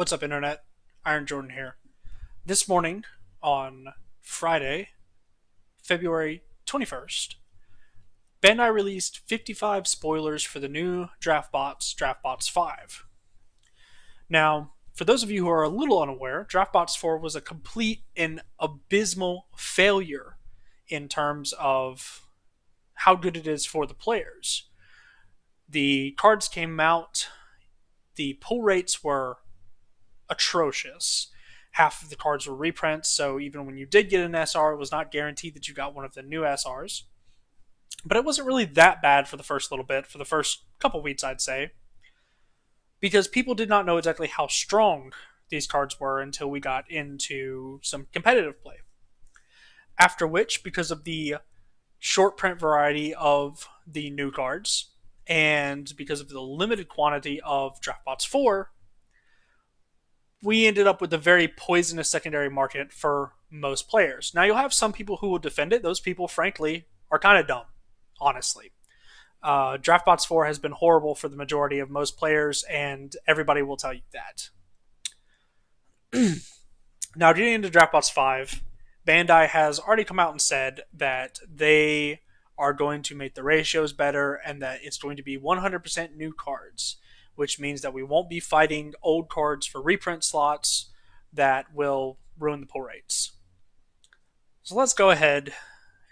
What's up, Internet? Iron Jordan here. This morning, on Friday, February 21st, Bandai released 55 spoilers for the new DraftBots 5. Now, for those of you who are a little unaware, DraftBots 4 was a complete and abysmal failure in terms of how good it is for the players. The cards came out, the pull rates were atrocious. Half of the cards were reprints, so even when you did get an SR, it was not guaranteed that you got one of the new SRs. But it wasn't really that bad for the first little bit, for the first couple weeks, I'd say, because people did not know exactly how strong these cards were until we got into some competitive play. After which, because of the short print variety of the new cards, and because of the limited quantity of DraftBots 4, we ended up with a very poisonous secondary market for most players. Now, you'll have some people who will defend it. Those people, frankly, are kind of dumb, honestly. DraftBots 4 has been horrible for the majority of most players, and everybody will tell you that. Now, getting into DraftBots 5, Bandai has already come out and said that they are going to make the ratios better and that it's going to be 100% new cards, which means that we won't be fighting old cards for reprint slots that will ruin the pull rates. So let's go ahead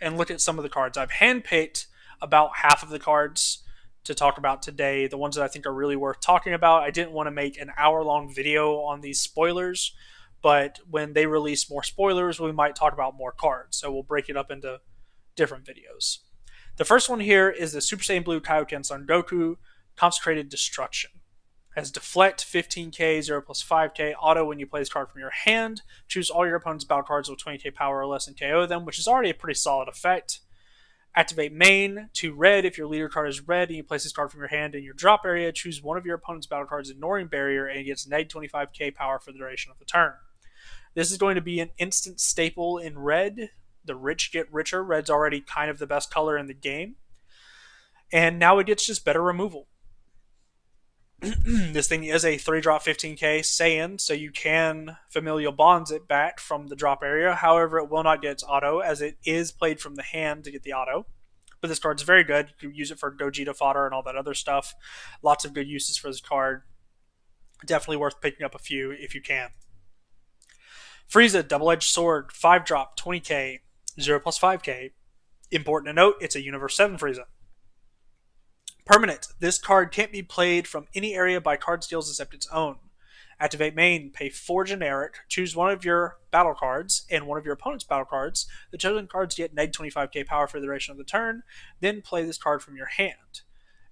and look at some of the cards. I've handpicked about half of the cards to talk about today, the ones that I think are really worth talking about. I didn't want to make an hour-long video on these spoilers, but when they release more spoilers, we might talk about more cards. So we'll break it up into different videos. The first one here is the Super Saiyan Blue Kaioken Son Goku Consecrated Destruction. Has Deflect 15k, 0 plus 5k, auto when you play this card from your hand. Choose all your opponent's battle cards with 20k power or less and KO them, which is already a pretty solid effect. Activate main, 2 red. If your leader card is red and you place this card from your hand in your drop area, choose one of your opponent's battle cards, ignoring barrier, and it gets neg 25k power for the duration of the turn. This is going to be an instant staple in red. The rich get richer. Red's already kind of the best color in the game. And now it gets just better removal. This thing is a 3-drop 15k Saiyan, so you can Familial Bonds it back from the drop area. However, it will not get its auto, as it is played from the hand to get the auto. But this card's very good. You can use it for Gogeta fodder and all that other stuff. Lots of good uses for this card. Definitely worth picking up a few if you can. Frieza, Double-Edged Sword, 5-drop, 20k, 0 plus 5k. Important to note, it's a Universe 7 Frieza. Permanent. This card can't be played from any area by card steals except its own. Activate main. Pay 4 generic. Choose one of your battle cards and one of your opponent's battle cards. The chosen cards get neg 25k power for the duration of the turn. Then play this card from your hand.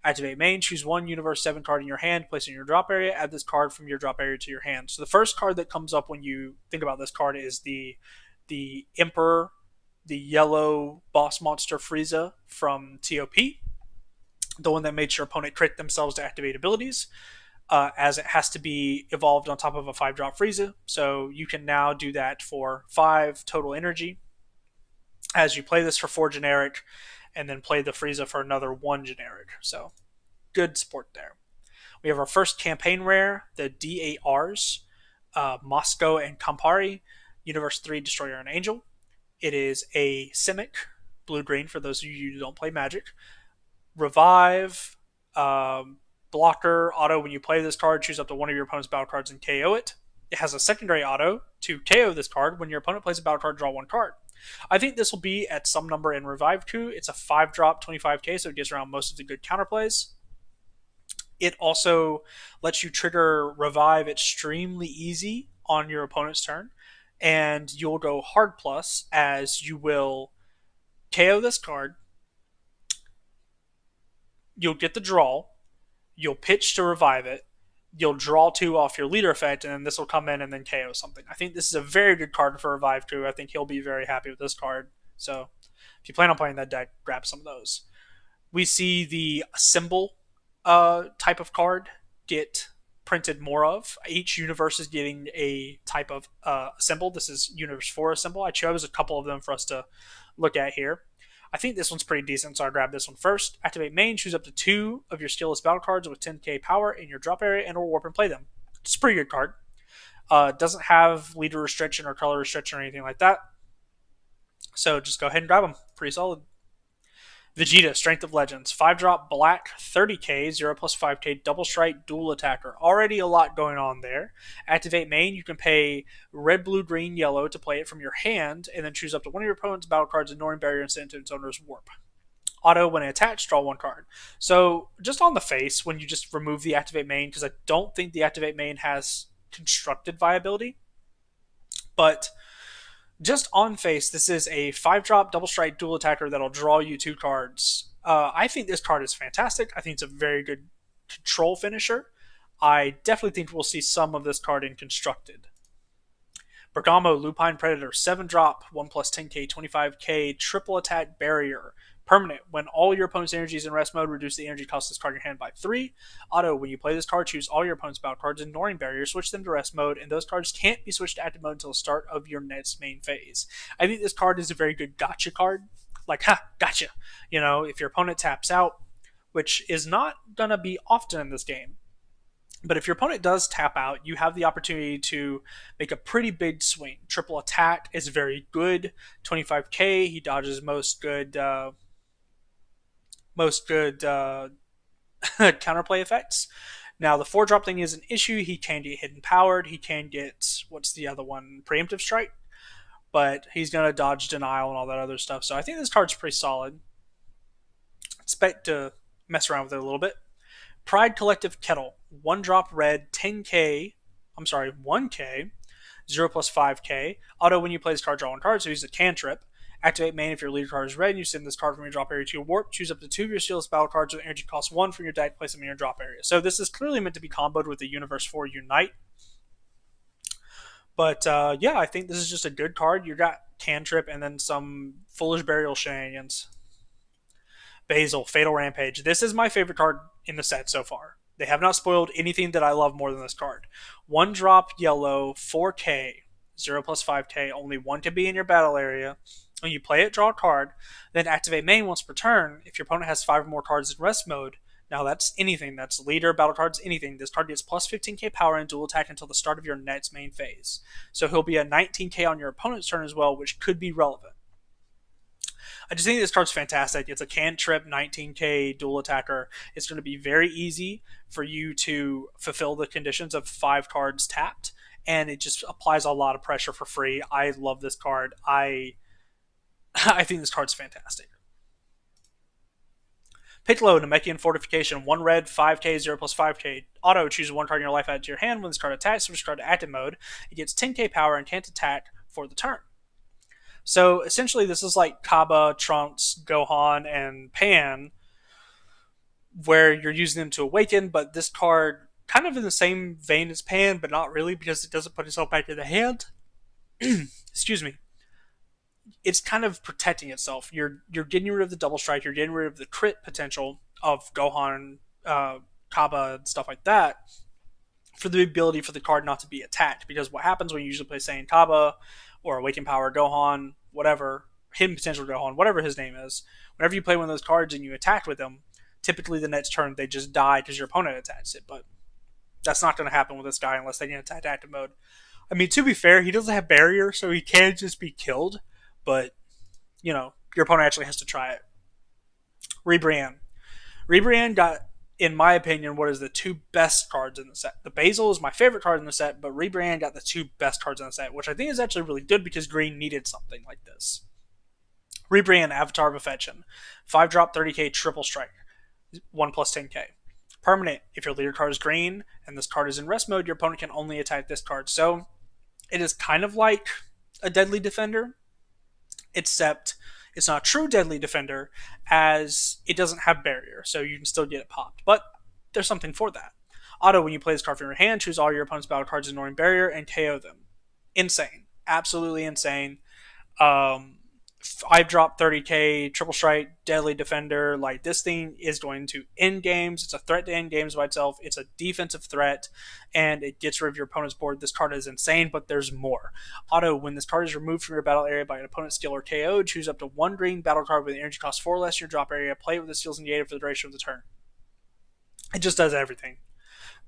Activate main. Choose one Universe 7 card in your hand. Place it in your drop area. Add this card from your drop area to your hand. So the first card that comes up when you think about this card is the Emperor, the yellow boss monster Frieza from TOP. The one that makes your opponent crit themselves to activate abilities, as it has to be evolved on top of a 5-drop Frieza. So you can now do that for 5 total energy as you play this for 4 generic and then play the Frieza for another 1 generic. So good support there. We have our first campaign rare, the DARs, Moscow and Campari, Universe 3 Destroyer and Angel. It is a Simic, blue-green for those of you who don't play Magic. Revive, blocker, auto. When you play this card, choose up to one of your opponent's battle cards and KO it. It has a secondary auto to KO this card. When your opponent plays a battle card, draw 1 card. I think this will be at some number in Revive 2. It's a 5-drop 25k, so it gets around most of the good counterplays. It also lets you trigger Revive extremely easy on your opponent's turn, and you'll go hard plus as you will KO this card. You'll get the draw, you'll pitch to revive it, you'll draw 2 off your leader effect, and then this will come in and then KO something. I think this is a very good card for Revive 2. I think he'll be very happy with this card. So if you plan on playing that deck, grab some of those. We see the symbol type of card get printed more of. Each universe is getting a type of symbol. This is Universe 4 symbol. I chose a couple of them for us to look at here. I think this one's pretty decent, so I'll grab this one first. Activate main, choose up to 2 of your skillless battle cards with 10k power in your drop area and or warp and play them. It's a pretty good card. Doesn't have leader restriction or color restriction or anything like that. So just go ahead and grab them. Pretty solid. Vegeta, Strength of Legends, 5 drop black, 30k, 0 plus 5k, double strike, dual attacker. Already a lot going on there. Activate main, you can pay red, blue, green, yellow to play it from your hand, and then choose up to one of your opponent's battle cards, ignoring barrier and send it to its owner's warp. Auto, when attached, draw one card. So just on the face, when you just remove the activate main, because I don't think the activate main has constructed viability, but just on face, this is a 5 drop double strike dual attacker that'll draw you 2 cards. I think this card is fantastic. I think it's a very good control finisher. I definitely think we'll see some of this card in constructed. Bergamo, Lupine Predator, 7 drop, 1 plus 10k, 25k, triple attack barrier. Permanent. When all your opponent's energy is in rest mode, reduce the energy cost of this card in your hand by 3. Auto. When you play this card, choose all your opponent's battle cards, ignoring barriers, switch them to rest mode, and those cards can't be switched to active mode until the start of your next main phase. I think this card is a very good gotcha card. Like, ha, gotcha. You know, if your opponent taps out, which is not going to be often in this game, but if your opponent does tap out, you have the opportunity to make a pretty big swing. Triple attack is very good. 25k, he dodges most good counterplay effects. Now, the 4 drop thing is an issue. He can get hidden powered. He can get, what's the other one? Preemptive strike. But he's going to dodge denial and all that other stuff. So I think this card's pretty solid. Expect to mess around with it a little bit. Pride Collective Kettle. 1 drop red, 1k, 0 plus 5k. Auto, when you play this card, draw 1 card. So he's a cantrip. Activate main if your leader card is red, and you send this card from your drop area to your warp. Choose up to 2 of your sealess battle cards with energy cost 1 from your deck, place them in your drop area. So this is clearly meant to be comboed with the Universe 4 Unite. But yeah, I think this is just a good card. You got cantrip and then some foolish burial shenanigans. Basil, Fatal Rampage. This is my favorite card in the set so far. They have not spoiled anything that I love more than this card. 1 drop yellow, 4k, 0 plus 5k, only 1 can be in your battle area. When you play it, draw a card, then activate main once per turn. If your opponent has 5 or more cards in rest mode, now that's anything. That's leader, battle cards, anything. This card gets plus 15k power and dual attack until the start of your next main phase. So he'll be a 19k on your opponent's turn as well, which could be relevant. I just think this card's fantastic. It's a cantrip 19k dual attacker. It's going to be very easy for you to fulfill the conditions of 5 cards tapped, and it just applies a lot of pressure for free. I love this card. I think this card's fantastic. Piccolo, Namekian Fortification, 1 red, 5k, 0 plus 5k. Auto, choose 1 card in your life added to your hand. When this card attacks, switch card to active mode. It gets 10k power and can't attack for the turn. So essentially, this is like Kaba, Trunks, Gohan, and Pan, where you're using them to awaken, but this card kind of in the same vein as Pan, but not really because it doesn't put itself back in the hand. Excuse me. It's kind of protecting itself. You're getting rid of the double strike. You're getting rid of the crit potential of Gohan, Kaba, and stuff like that, for the ability for the card not to be attacked. Because what happens when you usually play Saiyan Kaba or Awaken Power Gohan, whatever, Hidden Potential Gohan, whatever his name is, whenever you play one of those cards and you attack with them, typically the next turn they just die because your opponent attacks it. But that's not going to happen with this guy unless they get attacked active mode. I mean, to be fair, he doesn't have barrier, so he can just be killed. But, you know, your opponent actually has to try it. Rebrand. Rebrand got, in my opinion, what is the 2 best cards in the set. The Basil is my favorite card in the set, but Rebrand got the 2 best cards in the set, which I think is actually really good because Green needed something like this. Rebrand, Avatar of Affection. 5 drop, 30k, triple strike. 1 plus 10k. Permanent. If your leader card is green and this card is in rest mode, your opponent can only attack this card. So it is kind of like a Deadly Defender, except it's not a true Deadly Defender as it doesn't have barrier, so you can still get it popped. But there's something for that. Auto, when you play this card from your hand, choose all your opponent's battle cards ignoring barrier and KO them. Insane. Absolutely insane. 5 drop 30k, triple strike, Deadly Defender. Like, this thing is going to end games. It's a threat to end games by itself. It's a defensive threat, and it gets rid of your opponent's board. This card is insane, but there's more. Auto, when this card is removed from your battle area by an opponent's skill or KO, choose up to 1 green battle card with energy cost 4 less in your drop area. Play it with the skills negated for the duration of the turn. It just does everything.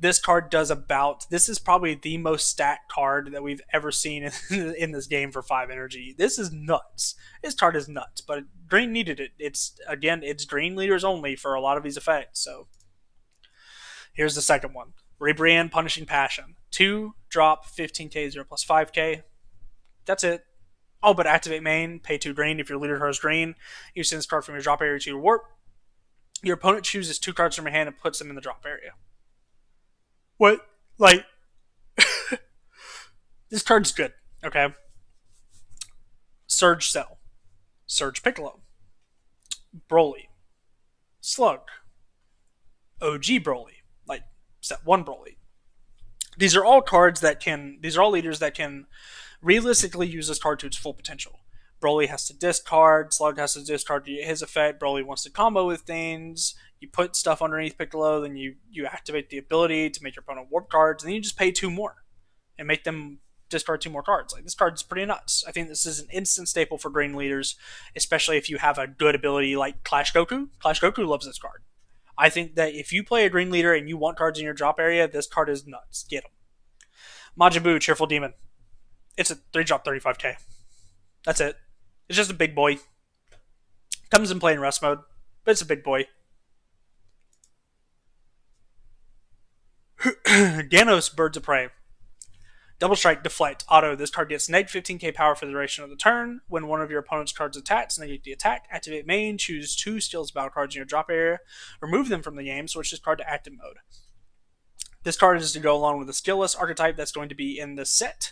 This card does about. This is probably the most stacked card that we've ever seen in this game for 5 energy. This is nuts. This card is nuts, but green needed it. It's green leaders only for a lot of these effects. So here's the second one. Rebrand Punishing Passion. 2 drop 15k 0 plus 5k. That's it. Oh, but activate main, pay 2 green if your leader has green. You send this card from your drop area to your warp. Your opponent chooses 2 cards from your hand and puts them in the drop area. What? Like, this card's good, okay? Surge Cell, Surge Piccolo, Broly, Slug, OG Broly, like set 1 Broly. These are all leaders that can realistically use this card to its full potential. Broly has to discard, Slug has to discard to get his effect, Broly wants to combo with things, you put stuff underneath Piccolo, then you activate the ability to make your opponent warp cards, and then you just pay 2 more and make them discard 2 more cards. Like, this card's pretty nuts. I think this is an instant staple for green leaders, especially if you have a good ability like Clash Goku. Clash Goku loves this card. I think that if you play a green leader and you want cards in your drop area, this card is nuts. Get them. Majin Buu, Cheerful Demon. It's a 3-drop 35k. That's it. It's just a big boy. Comes in play in rest mode, but it's a big boy. Ganos, Birds of Prey. Double Strike, Deflect, Auto. This card gets neg 15k power for the duration of the turn. When one of your opponent's cards attacks, negate the attack. Activate main, choose 2 skills battle cards in your drop area. Remove them from the game, switch this card to active mode. This card is to go along with the skillless archetype that's going to be in this set.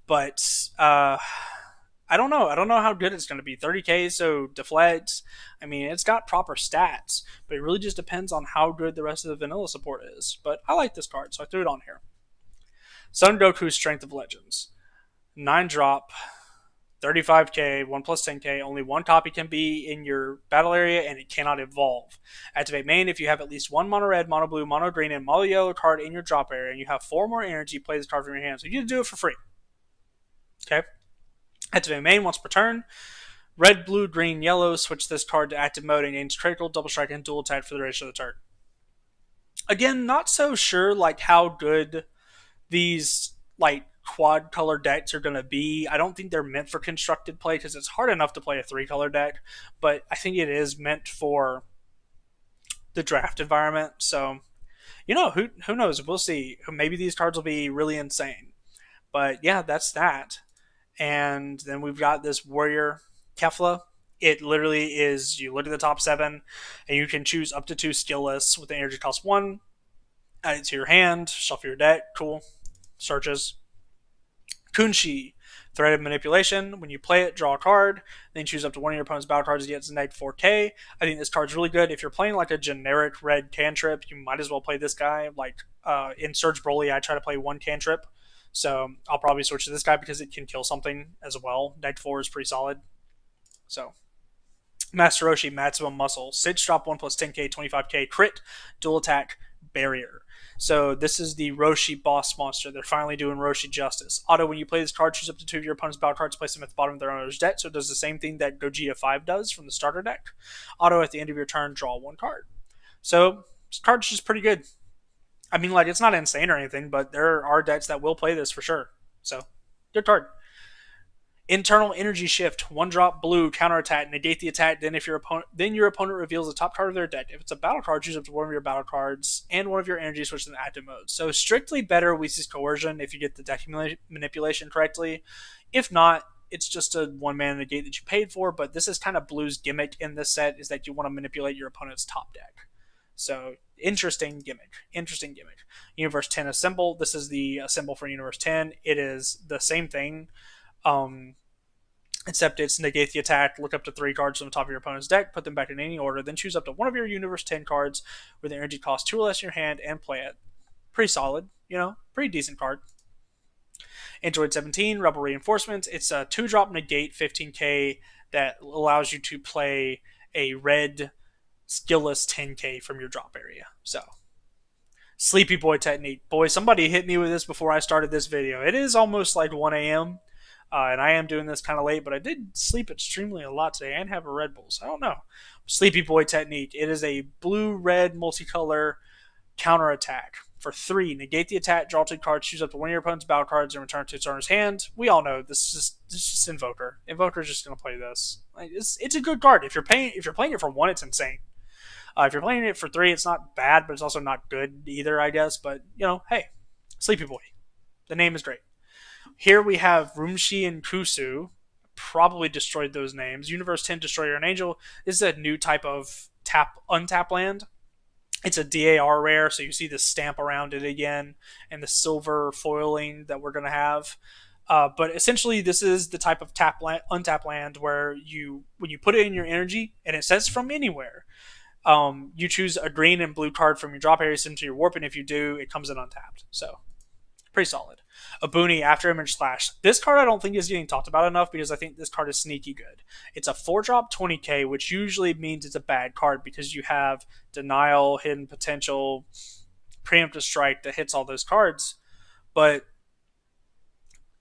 But, I don't know. I don't know how good it's going to be. 30k, so Deflect. I mean, it's got proper stats, but it really just depends on how good the rest of the vanilla support is. But I like this card, so I threw it on here. Son Goku's Strength of Legends. 9 drop, 35k, 1 plus 10k. Only 1 copy can be in your battle area, and it cannot evolve. Activate main if you have at least 1 mono red, mono blue, mono green, and mono yellow card in your drop area, and you have 4 more energy, play this card from your hand. So you can do it for free. Okay? Activate main once per turn. Red, blue, green, yellow. Switch this card to active mode and gains critical, double strike, and dual attack for the rest of the turn. Again, not so sure like how good these like quad color decks are going to be. I don't think they're meant for constructed play because it's hard enough to play a 3-color deck, but I think it is meant for the draft environment. So, who knows? We'll see. Maybe these cards will be really insane. But yeah, that's that. And then we've got this Warrior Kefla. It literally is, you look at the top 7 and you can choose up to 2 skill lists with the energy cost 1, add it to your hand, shuffle your deck, cool. Searches. Kunshi, Thread of Manipulation. When you play it, draw a card, then choose up to 1 of your opponent's battle cards to get to neg 4k. I think this card's really good. If you're playing like a generic red cantrip, you might as well play this guy. Like in Surge Broly, I try to play 1 cantrip, so I'll probably switch to this guy because it can kill something as well. Neg 4 is pretty solid. So, Master Roshi, Maximum Muscle. 6 drop 1 plus 10k, 25k, crit, dual attack, barrier. So this is the Roshi boss monster. They're finally doing Roshi justice. Auto, when you play this card, choose up to 2 of your opponent's battle cards, place them at the bottom of their owner's deck. So it does the same thing that Vegeta 5 does from the starter deck. Auto, at the end of your turn, draw 1 card. So this card's just pretty good. I mean, like, it's not insane or anything, but there are decks that will play this for sure. So, good card. Internal Energy Shift, 1 drop blue, counterattack, negate the attack, then your opponent reveals the top card of their deck. If it's a battle card, choose up to 1 of your battle cards and 1 of your energy switch in active mode. So strictly better Weezy's Coercion if you get the deck manipulation correctly. If not, it's just a 1-mana negate that you paid for, but this is kind of Blue's gimmick in this set, is that you want to manipulate your opponent's top deck. So, interesting gimmick. Universe 10 Assemble. This is the symbol for Universe 10. It is the same thing. Except it's negate the attack, look up to 3 cards from the top of your opponent's deck, put them back in any order, then choose up to 1 of your Universe 10 cards with the energy cost 2 or less in your hand and play it. Pretty solid, pretty decent card. Android 17, Rebel Reinforcements. It's a 2-drop negate 15k that allows you to play a red skillless 10k from your drop area. So, Sleepy Boy technique. Boy, somebody hit me with this before I started this video. It is almost like 1 a.m., and I am doing this kind of late, but I did sleep extremely a lot today and have a Red Bull, so I don't know. Sleepy Boy technique. It is a blue-red multicolor counterattack. For 3, negate the attack, draw 2 cards, choose up to one of your opponent's battle cards, and return 2 to owner's hand. We all know this is just Invoker. Invoker's just gonna play this. Like, it's a good card. If you're playing it for 1, it's insane. If you're playing it for 3, it's not bad, but it's also not good either, I guess. But hey, Sleepy Boy. The name is great. Here we have Rumshi and Kusu. Probably destroyed those names. Universe 10, Destroyer and Angel. This is a new type of untap land. It's a DAR rare, so you see the stamp around it again and the silver foiling that we're going to have. But essentially, this is the type of untap land where when you put it in your energy, and it says from anywhere, you choose a green and blue card from your drop area into your warp, and if you do, it comes in untapped. So pretty solid. A Booney, Afterimage Slash. This card I don't think is getting talked about enough because I think this card is sneaky good. It's a 4-drop 20k, which usually means it's a bad card because you have Denial, Hidden Potential, Preemptive Strike that hits all those cards, but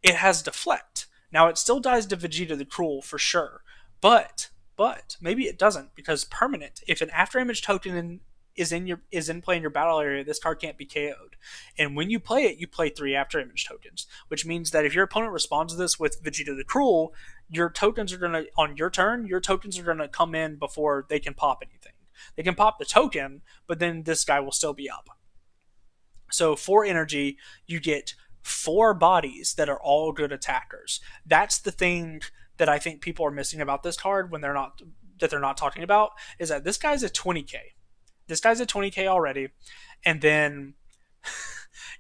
it has Deflect. Now it still dies to Vegeta the Cruel for sure, but maybe it doesn't because permanent. If an Afterimage token is in play in your battle area, this card can't be KO'd. And when you play it, you play 3 Afterimage tokens, which means that if your opponent responds to this with Vegeta the Cruel, your tokens are gonna on your turn. Your tokens are gonna come in before they can pop anything. They can pop the token, but then this guy will still be up. So for energy, you get 4 bodies that are all good attackers. That's the thing that I think people are missing about this card when they're not talking about is that this guy's a 20k. This guy's a 20k already, and then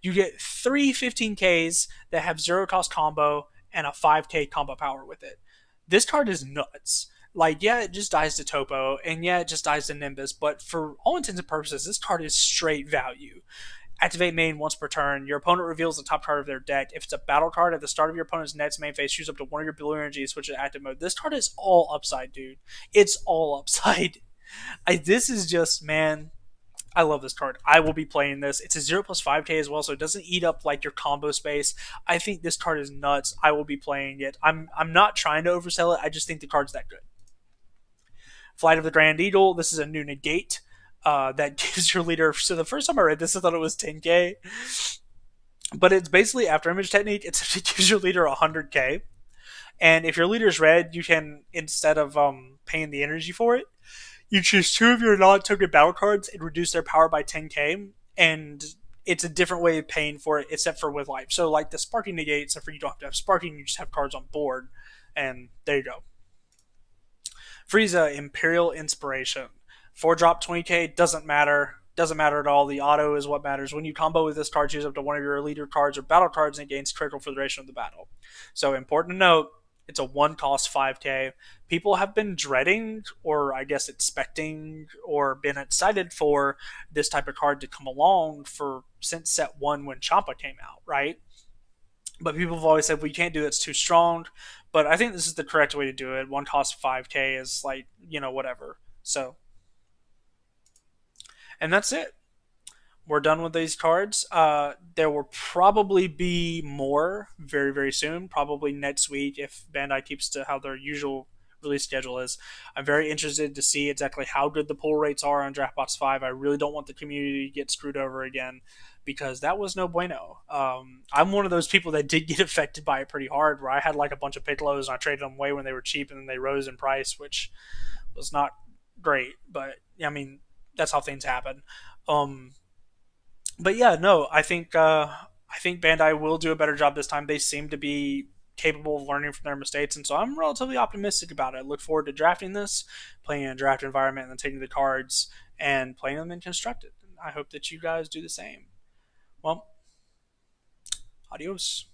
you get 3 15ks that have 0 cost combo and a 5k combo power with it. This card is nuts. Like, yeah, it just dies to Topo, and yeah, it just dies to Nimbus, but for all intents and purposes, this card is straight value. Activate main once per turn. Your opponent reveals the top card of their deck. If it's a battle card at the start of your opponent's next main phase, choose up to one of your blue energies, switch to active mode. This card is all upside, dude. It's all upside. This is just, man, I love this card. I will be playing this. It's a 0+5k as well, so it doesn't eat up like your combo space. I think this card is nuts. I will be playing it. I'm not trying to oversell it. I just think the card's that good. Flight of the Grand Eagle. This is a new negate that gives your leader. So the first time I read this, I thought it was 10k, but it's basically Afterimage technique. It gives your leader 100k, and if your leader's red, you can, instead of paying the energy for it, you choose 2 of your non-token battle cards and reduce their power by 10k, and it's a different way of paying for it, except for with life. So like the Sparking negate, except for you don't have to have Sparking, you just have cards on board, and there you go. Frieza, Imperial Inspiration. 4-drop 20k, doesn't matter. Doesn't matter at all. The auto is what matters. When you combo with this card, choose up to one of your leader cards or battle cards and it gains critical for the duration of the battle. So important to note, it's a 1-cost 5k. People have been dreading, or I guess expecting, or been excited for this type of card to come along since set 1 when Champa came out, right? But people have always said, we can't do it, it's too strong. But I think this is the correct way to do it. 1-cost 5k is like, whatever. So, and that's it. We're done with these cards. There will probably be more very, very soon. Probably next week if Bandai keeps to how their usual release schedule is. I'm very interested to see exactly how good the pull rates are on DraftBox 5. I really don't want the community to get screwed over again because that was no bueno. I'm one of those people that did get affected by it pretty hard, where I had like a bunch of Piccolos and I traded them away when they were cheap and then they rose in price, which was not great. But I mean, that's how things happen. But yeah, no, I think Bandai will do a better job this time. They seem to be capable of learning from their mistakes, and so I'm relatively optimistic about it. I look forward to drafting this, playing in a draft environment, and then taking the cards and playing them in constructed. I hope that you guys do the same. Well, adios.